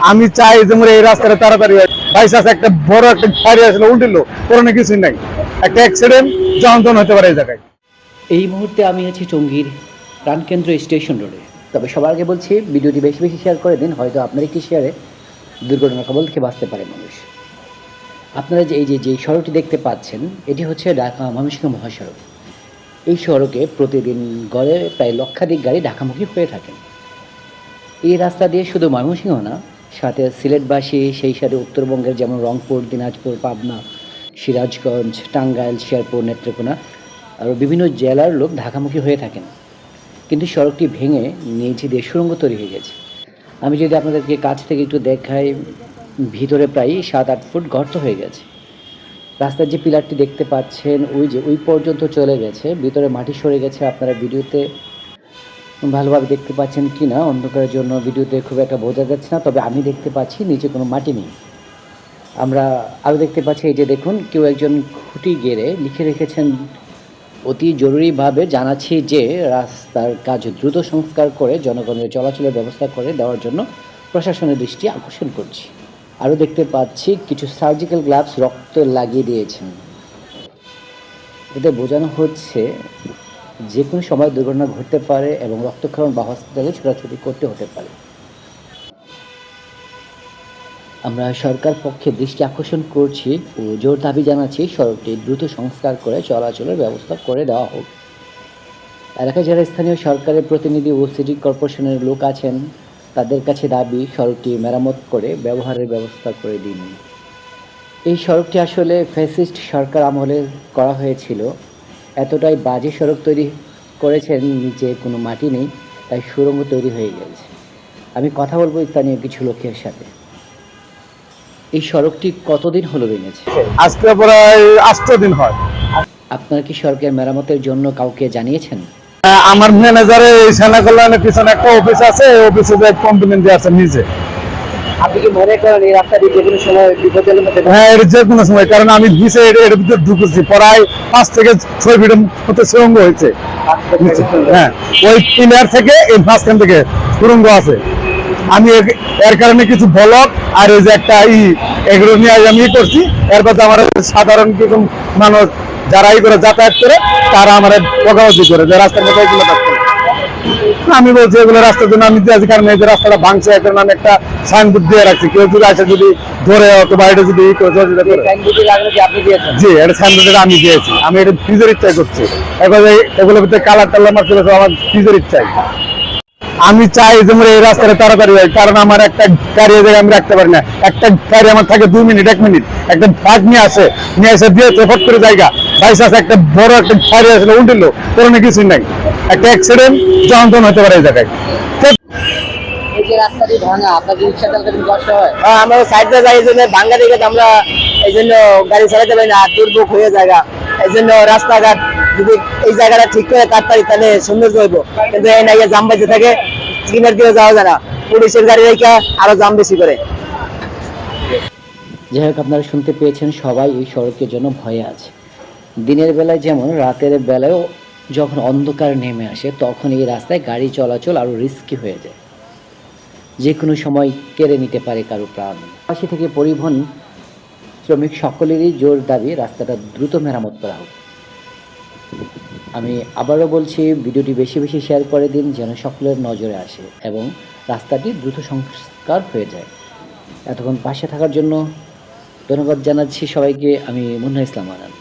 আমি চাই যে মোর এই রাস্তাটা তাড়াতাড়ি হয়। ভাই চাষ একটা বড় একটা গাড়ি আসলে উল্টিল, কোনো কিছুই নাই, একটা অ্যাক্সিডেন্ট যন্ত্রণ হতে পারে এই জায়গায়। এই মুহূর্তে আমি আছি টঙ্গীর প্রাণকেন্দ্র স্টেশন রোডে। তবে সবার আগে বলছি, ভিডিওটি বেশি বেশি শেয়ার করে দিন, হয়তো আপনার একটি শেয়ারে দুর্ঘটনার কবল থেকে বাঁচতে পারে মানুষ। আপনারা যে যে সড়কটি দেখতে পাচ্ছেন, এটি হচ্ছে ঢাকা ময়মনসিংহ মহাসড়ক। এই সড়কে প্রতিদিন গড়ে প্রায় লক্ষাধিক গাড়ি ঢাকামুখী হয়ে থাকেন। এই রাস্তা দিয়ে শুধু ময়মনসিংহ না, সাথে সিলেটবাসী, সেই সাথে উত্তরবঙ্গের যেমন রংপুর, দিনাজপুর, পাবনা, সিরাজগঞ্জ, টাঙ্গাইল, শেরপুর, নেত্রকোনা আরও বিভিন্ন জেলার লোক ঢাকামুখী হয়ে থাকেন। কিন্তু সড়কটি ভেঙে নিচে দিয়ে সুড়ঙ্গ তৈরি হয়ে গেছে। আমি যদি আপনাদেরকে কাছ থেকে একটু দেখাই, ভিতরে প্রায় 7-8 ফুট গর্ত হয়ে গেছে। রাস্তার যে পিলারটি দেখতে পাচ্ছেন, ওই পর্যন্ত চলে গেছে, ভিতরে মাটি সরে গেছে। আপনারা ভিডিওতে ভালোভাবে দেখতে পাচ্ছেন কি না অন্ধকারের জন্য ভিডিওতে খুব একটা বোঝা যাচ্ছে না, তবে আমি দেখতে পাচ্ছি নিচে কোনো মাটি নেই। আমরা আরও দেখতে পাচ্ছি, এই যে দেখুন, কেউ একজন খুঁটি গেড়ে লিখে রেখেছেন, অতি জরুরিভাবে জানাচ্ছি যে রাস্তার কাজ দ্রুত সংস্কার করে জনগণের চলাচলের ব্যবস্থা করে দেওয়ার জন্য প্রশাসনের দৃষ্টি আকর্ষণ করছি। আরও দেখতে পাচ্ছি কিছু সার্জিক্যাল গ্লাভস রক্ত লাগিয়ে দিয়েছেন। এতে বোঝানো হচ্ছে যে কোনো সময় দুর্ঘটনা ঘটতে পারে এবং রক্তক্ষরণ বা হসপিটালে ছোটাছুটি করতে হতে পারে। আমরা সরকার পক্ষে দৃষ্টি আকর্ষণ করছি ও জোর দাবি জানাচ্ছি সড়কটি দ্রুত সংস্কার করে চলাচলের ব্যবস্থা করে দেওয়া হোক। এলাকায় যারা স্থানীয় সরকারের প্রতিনিধি ও সিটি কর্পোরেশনের লোক আছেন, তাদের কাছে দাবি সড়কটি মেরামত করে ব্যবহারের ব্যবস্থা করে দিন। এই সড়কটি আসলে ফ্যাসিস্ট সরকার আমলে করা হয়েছিল। এতটাই বাজে সড়ক তৈরি করেছেন, নিচে কোনো মাটি নেই, তাই সুড়ঙ্গ তৈরি হয়ে গেছে। আমি কথা বলবো স্থানীয় কিছু লোকের সাথে। এই সড়কটি কতদিন হলো ভেঙেছে? আজকে প্রায় 8 দিন হয়। আপনারা কি সড়কের মেরামতের জন্য কাউকে জানিয়েছেন? আমার ম্যানেজারে এই সেনা কল্যাণের পিছনে একটা অফিস আছে, এই অফিসে যে কমপ্লেন দিয়ে আছে নিজে। আপনি কি মনে করেন এই রাস্তাটি যে কোনো সময় বিপদের মধ্যে? হ্যাঁ, এটা যে কোনো সময়, কারণ আমি নিচে এর ভিতরে ঢুকেছি, প্রায় 5 থেকে 6 ফিটের মতো সুড়ঙ্গ হয়েছে। হ্যাঁ, ওই পিলার থেকে এই মাঝখান থেকে সুড়ঙ্গ আছে। আমি এর কারণে কিছু ব্লক আর এই যে একটা এগুলো নিয়ে আমি করছি। এরপর আমার সাধারণ কিছু মানুষ যারা করে যাতায়াত করে, তারা আমার বকাবকি করে যে রাস্তার মধ্যে এগুলো থাকতে। আমি বলছি এগুলো রাস্তার জন্য আমি দিয়েছি, কারণ এই যে রাস্তাটা ভাঙছে, এর কারণে আমি একটা সাইনবোর্ড দিয়ে রাখছি, কেউ যদি আসে যদি ধরে অথবা এটা যদি জি, এটা সাইনবোর্ড আমি দিয়েছি। আমি এটা নিজের ইচ্ছায় করছি। এবারে এগুলোর ভিতরে কালার টালার মারতে আমার নিজের ইচ্ছায়। আমি চাই যে এই রাস্তাটা তাড়াতাড়ি হয়, কারণ আমার একটা গাড়ি জায়গায় আমি রাখতে পারি না। একটা গাড়ি আমার থাকে 2 মিনিট 1 মিনিট, একটা ট্রাক নিয়ে আসে দিয়ে ফট করে জায়গা ভাই চাষে একটা বড় একটা গাড়ি আসলে উল্টিল, কোনো কিছুই নাই, একটা অ্যাক্সিডেন্ট যন্ত্রণ হতে পারে এই জায়গায়। এই যে রাস্তাটি ভাঙা, আপনার কি রিক্সা চালাতে কষ্ট হয়? আমরা সাইডে যাই, এই জন্য ভাঙ্গা দিকে আমরা এই জন্য গাড়ি চালাতে পারি না, দুর্ভোগ হয়ে জায়গা। এই জন্য রাস্তাঘাট যদি এই জায়গাটা ঠিক করে কাটতে তাহলে সৌন্দর্য হইব, কিন্তু এই না জাম বেঁচে থাকে, সিগন্যাল দিয়ে যাওয়া যায় না, পুলিশের গাড়ি রেখে আরো জাম বেশি করে। যাই হোক, আপনারা শুনতে পেয়েছেন, সবাই এই সড়কের জন্য ভয়ে আছে। দিনের বেলায় যেমন, রাতের বেলায়ও যখন অন্ধকার নেমে আসে, তখন এই রাস্তায় গাড়ি চলাচল আরও রিস্কি হয়ে যায়। যে কোনো সময় কেড়ে নিতে পারে কারো প্রাণ। পাশে থেকে পরিবহন শ্রমিক সকলেরই জোর দাবি রাস্তাটা দ্রুত মেরামত করা হোক। আমি আবারও বলছি, ভিডিওটি বেশি বেশি শেয়ার করে দিন, যেন সকলের নজরে আসে এবং রাস্তাটি দ্রুত সংস্কার হয়ে যায়। এতক্ষণ পাশে থাকার জন্য ধন্যবাদ জানাচ্ছি সবাইকে। আমি মুন্না ইসলাম আনান।